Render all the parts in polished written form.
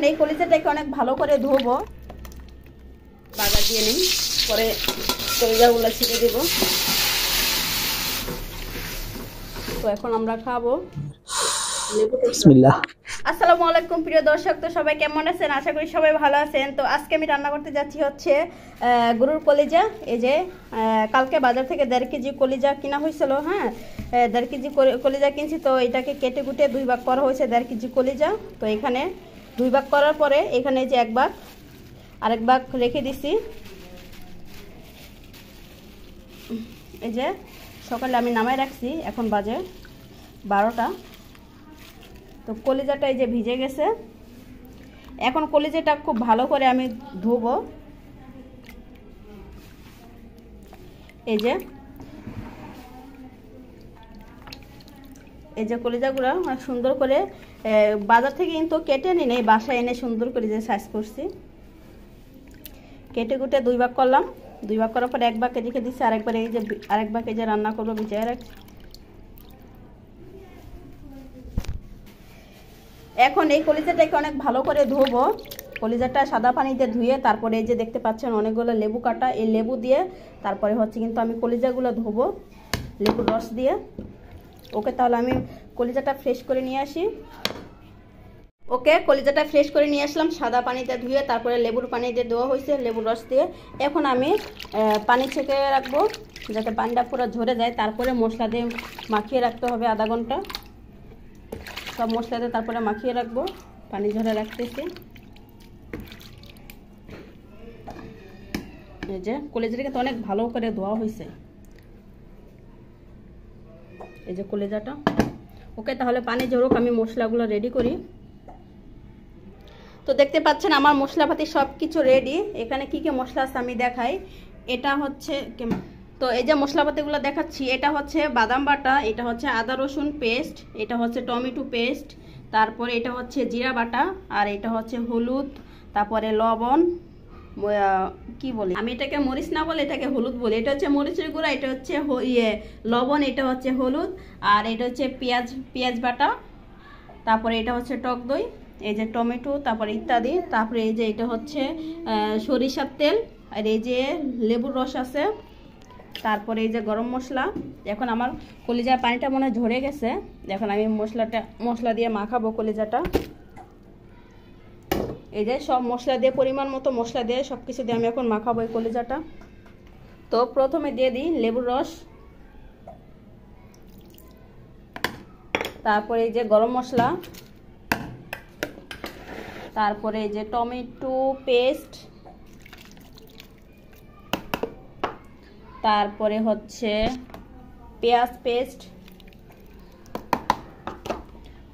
এই কলিজাটাকে অনেক ভালো করে ধোবো, বাগার দিয়ে নিই, পরে কলিজাগুলো ছিটে দেব। তো এখন আমরা খাবো। বিসমিল্লাহ। আসসালামু আলাইকুম প্রিয় দর্শক, তো সবাই কেমন আছেন? আশা করি সবাই ভালো আছেন। তো আজকে আমি রান্না করতে যাচ্ছি হচ্ছে গরুর কলিজা। এই যে কালকে বাজার থেকে 1.5 কেজি কলিজা কিনা হয়েছিল। হ্যাঁ, 1.5 কেজি কলিজা কিনছি। তো এটাকে কেটে কুটে 2 ভাগ করা হয়েছে 1.5 কেজি কলিজা। তো এখানে 2 ভাগ করার পরে এখানে যে 1 ভাগ আরেক ভাগ রেখে দিছি। এই যে সকালে আমি নামায় রাখছি, এখন বাজে 12টা। তো কলিজাটা এই যে ভিজে গেছে। এখন কলিজাটা খুব ভালো করে আমি ধুবো। এই যে কলিজাগুলো অনেক সুন্দর করে বাজার থেকে কিন্তু কেটে নিই নেই, বাসায় এনে সুন্দর করে যে সাইজ করছি। কেটে কুটে 2 ভাগ করলাম। 2 ভাগ করার পরে 1 ভাগ রেখে দিচ্ছি, আরেকবার এই যে আরেক ভাগ এই যে রান্না করবো ভিজিয়ে রাখছি। এখন এই কলিজাটাকে অনেক ভালো করে ধোবো। কলিজাটা সাদা পানিতে ধুয়ে তারপরে এই যে দেখতে পাচ্ছেন অনেকগুলো লেবু কাটা, এই লেবু দিয়ে তারপরে হচ্ছে কিন্তু আমি কলিজাগুলো ধোবো লেবুর রস দিয়ে। ওকে, তাহলে আমি কলিজাটা ফ্রেশ করে নিয়ে আসি। ওকে, কলিজাটা ফ্রেশ করে নিয়ে আসলাম, সাদা পানিতে ধুয়ে তারপরে লেবুর পানি দিয়ে দেওয়া হয়েছে, লেবুর রস দিয়ে। এখন আমি পানি ছেঁকে রাখবো যাতে পানিটা পুরো ঝরে যায়। তারপরে মশলা দিয়ে মাখিয়ে রাখতে হবে আধা ঘন্টা। সব মশলা দিয়ে তারপরে মাখিয়ে রাখবো, পানি ঝরে রাখতেছি। এই যে কলিজাটাকে তো অনেক ভালো করে ধোয়া হয়েছে, এই যে কলিজাটা। ওকে, তাহলে পানি ঝরুক, আমি মশলাগুলো রেডি করি। তো দেখতে পাচ্ছেন আমার মশলাপাতি সব কিছু রেডি। এখানে কি কি মশলা আছে আমি দেখাই। এটা হচ্ছে, তো এই যে মশলাপাতিগুলো দেখাচ্ছি, এটা হচ্ছে বাদাম বাটা, এটা হচ্ছে আদা রসুন পেস্ট, এটা হচ্ছে টমেটো পেস্ট, তারপরে এটা হচ্ছে জিরা বাটা, আর এটা হচ্ছে হলুদ, তারপরে লবণ, কি বলি আমি এটাকে মরিচ না বলে এটাকে হলুদ বলি। এটা হচ্ছে মরিচের গুঁড়া, এটা হচ্ছে লবণ, এটা হচ্ছে হলুদ, আর এটা হচ্ছে পেঁয়াজ বাটা, তারপরে এটা হচ্ছে টক দই, এই যে টমেটো, তারপরে ইত্যাদি। তারপরে এই যে এটা হচ্ছে সরিষার তেল, আর এই যে লেবুর রস আছে, তারপরে এই যে গরম মশলা। এখন আমার কলিজার পানিটা মনে হয় ঝরে গেছে। এখন আমি মশলা দিয়ে মাখাবো কলিজাটা। এই যে সব মশলা দিয়ে পরিমাণ মতো মশলা দিয়ে সব কিছু দিয়ে আমি এখন মাখাবো এই কলিজাটা। তো প্রথমে দিয়ে দিই লেবুর রস, তারপরে এই যে গরম মশলা, তারপরে এই যে টমেটো পেস্ট, তারপরে হচ্ছে পেঁয়াজ পেস্ট,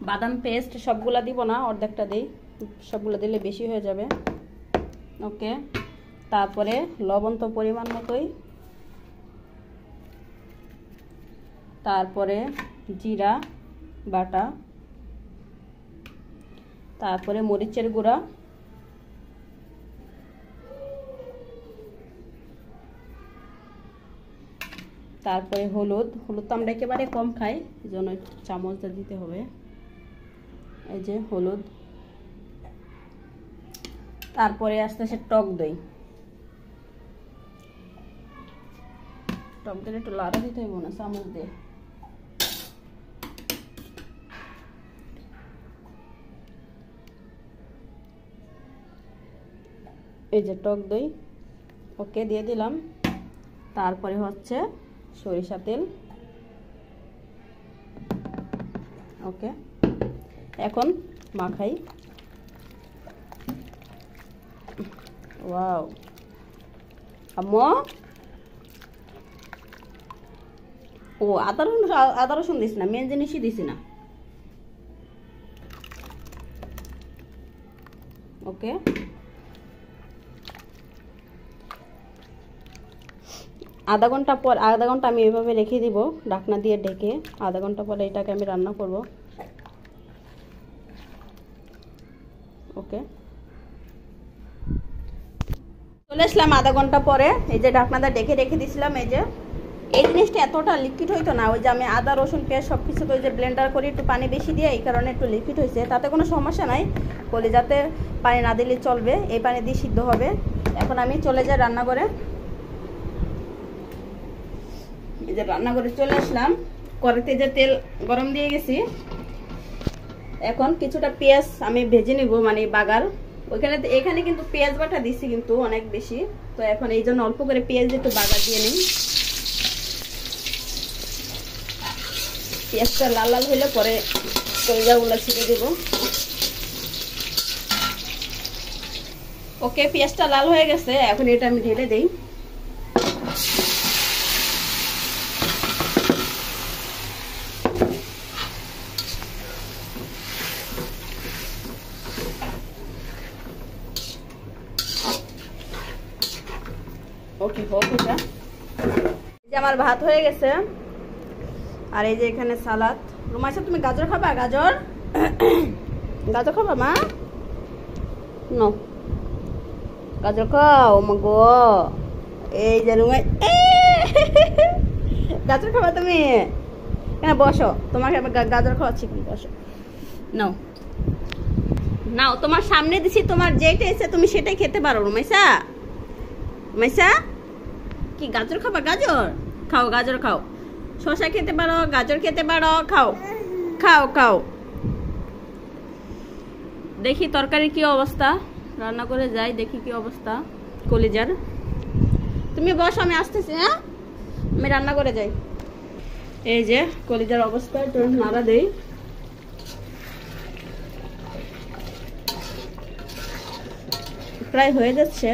বাদাম পেস্ট। সবগুলা দিব না, অর্ধেকটা দিই, সবগুলো দিলে বেশি হয়ে যাবে। ওকে, তারপরে লবণ তো পরিমাণ মতোই, তারপরে জিরা বাটা, তারপরে মরিচের গুঁড়া, তারপরে হলুদ তো আমরা একেবারে কম খাই, এই জন্য চামচটা দিতে হবে। এই যে হলুদ, তারপরে আস্তে আস্তে টক দই একটু লাড়া দিতে হবে না চামচ দিয়ে। এই যে টক দই, ওকে দিয়ে দিলাম। তারপরে হচ্ছে সরিষা তেল। ওকে, এখন মাখাই। ওয়াও, আম্মু, ও আদা রসুন দিস না, মেন জিনিসই দিছি না। ওকে, আধা ঘন্টা আমি এভাবে রেখে দিব ঢাকনা দিয়ে ঢেকে। আধা ঘন্টা পরে এটাকে আমি রান্না করব। ওকে, চলে আসলাম আধা ঘন্টা পরে। এই যে ঢাকনাটা ঢেকে রেখে দিয়েছিলাম। এই যে এই জিনিসটা এতটা লিকুইড হইতো না, ওই যে আমি আদা রসুন পেঁয়াজ সব কিছু ওই যে ব্লেন্ডার করে একটু পানি বেশি দিয়ে এই কারণে একটু লিকুইড হয়েছে। তাতে কোনো সমস্যা নাই, কলিজাতে পানি না দিলে চলবে, এই পানি দিয়ে সিদ্ধ হবে। এখন আমি চলে যাই রান্নাঘরে। এই যে রান্নাঘরে চলে আসলাম, কড়াইতে যে তেল গরম দিয়ে গেছি। এখন কিছুটা পেঁয়াজ আমি ভেজে নিব, মানে বাগার। এখানে কিন্তু পেঁয়াজ বাটা দিছি কিন্তু অনেক বেশি, তো এখন এই জন্য অল্প করে পেঁয়াজ একটু বাগার দিয়ে নিই। পেঁয়াজটা লাল লাল হইলে পরে কলিজাগুলো ছিটে দেব। ওকে, পেঁয়াজটা লাল হয়ে গেছে, এখন এটা আমি ঢেলে দেই। ওকে, হোক এটা। এই যে আমার ভাত হয়ে গেছে, আর এই যে এখানে সালাদ। রুমাইসা, তুমি গাজর খাবা? গাজর গাজর খাবা মা? নো, গাজর খাও মাগো। এই যে রুমাই, গাজর খাবা তুমি? কেন, বসো, তোমাকে গাজর খাওয়াচ্ছি, বসো। নাও নাও, তোমার সামনে দিছি, তোমার যেটা এসে তুমি সেটাই খেতে পারো। রুমাইসা, রুমাইসা কি গাজর খাবা? গাজর খাও, গাজর খাও। শসা খেতে পারো, গাজর খেতে পারো, খাও খাও খাও। দেখি তরকারি কি অবস্থা, রান্না করে যাই, দেখি কি অবস্থা কলিজার। তুমি বসো, আমি আসতেছি। হ্যাঁ, আমি রান্না করে যাই। এই যে কলিজার অবস্থা, একটু নাড়া দেই। প্রায় হয়ে যাচ্ছে।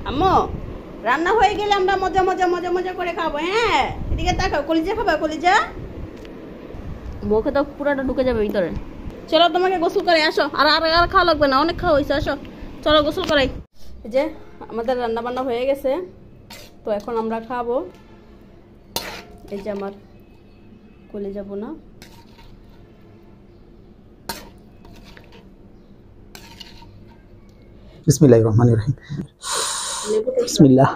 আম্মু, রান্না হয়ে গেলে আমরা মজা মজা মজা মজা করে খাবো। হ্যাঁ, এদিকে তাকাও। কলিজা খাবা? কলিজা মুখে তো পুরাটা ঢুকে যাবে ভিতরে। চলো, তোমাকে গোসল করে আসো। আর আর আর খাওয়া লাগবে না, অনেক খাওয়া হয়েছে। আসো, চলো গোসল করাই। এই যে আমাদের রান্না বান্না হয়ে গেছে, তো এখন আমরা খাবো। এই যে আমার কলিজা বোনা। बिस्मिल्लाहिर्रहमानिर्रहीम। बिस्मिल्लाह।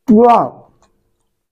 वाह।